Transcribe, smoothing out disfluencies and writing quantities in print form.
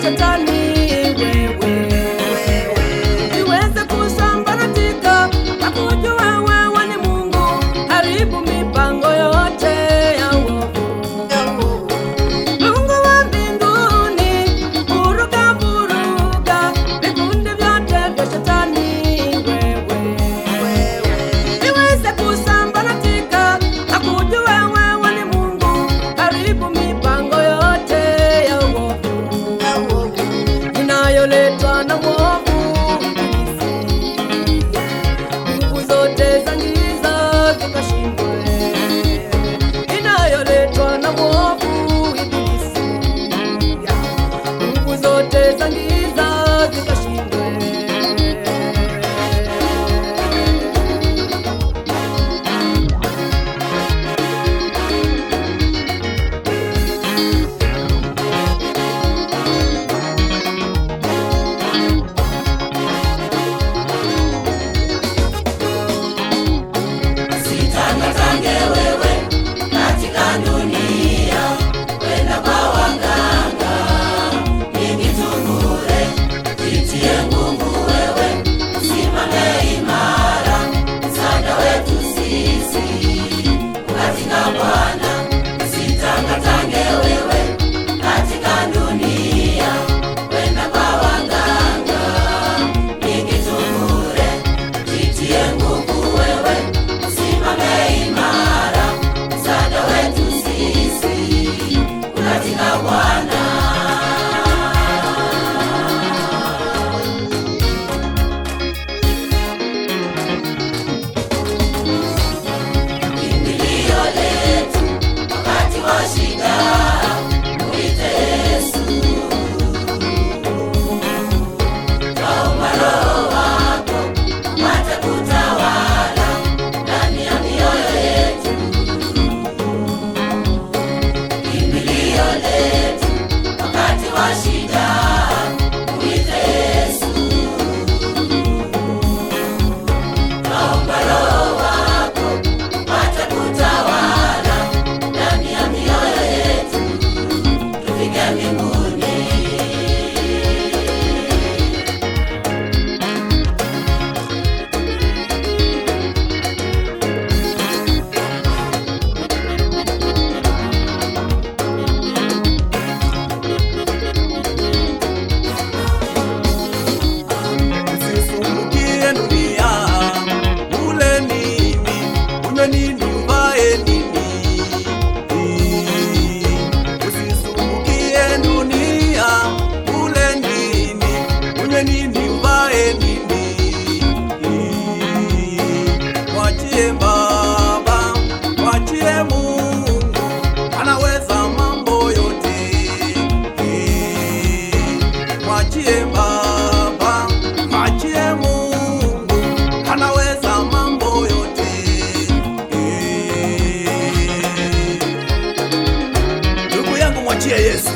shetani iweze kusambaratika, akujue wewe ni Mungu. Haribu mipango yote ya uovu. Mungu wa mbinguni, vuruga vuruga vikundi vyote vya shetani iweze kusambaratika, akujue wewe ni Mungu. Haribu mipango yote ya uovu inayoletwa na mwovu ibilisi. Nguvu zote za giza zikashindwe, inayoletwa na mwovu ibilisi. Nguvu zote za giza zikashindwe. Sitangatange wewe katika dunia, kwenda kwa waganga nijitungure, jitie nguvu wewe, usimame imara, msaada wetu sisi katika Bwana. Sitangatange wewe katika dunia, kwenda kwa waganga nijitungure, jitie nguvu wewe, usimame imara, msaada wetu sisi katika Bwana. Kimbilio letu wakati wa shida, mwite Yesu. Twaomba Roho wako apate kutawala ndani ya mioyo yetu. Kimbilio letu wakati wa shida, mwite Yesu. Twaomba Roho wako apate kutawala ndani ya mioyo yetu, tufike mbinguni. Usisumbukie dunia, ule nini, unywe nini, uvae nini. Usisumbukie dunia, ule nini, unywe nini, uvae nini. Mwachie Baba, mwachie Mungu, anaweza mambo yote. Mwachie Baba, mwachie Mungu, anaweza mambo yote. Ndugu yangu, mwachie Yesu.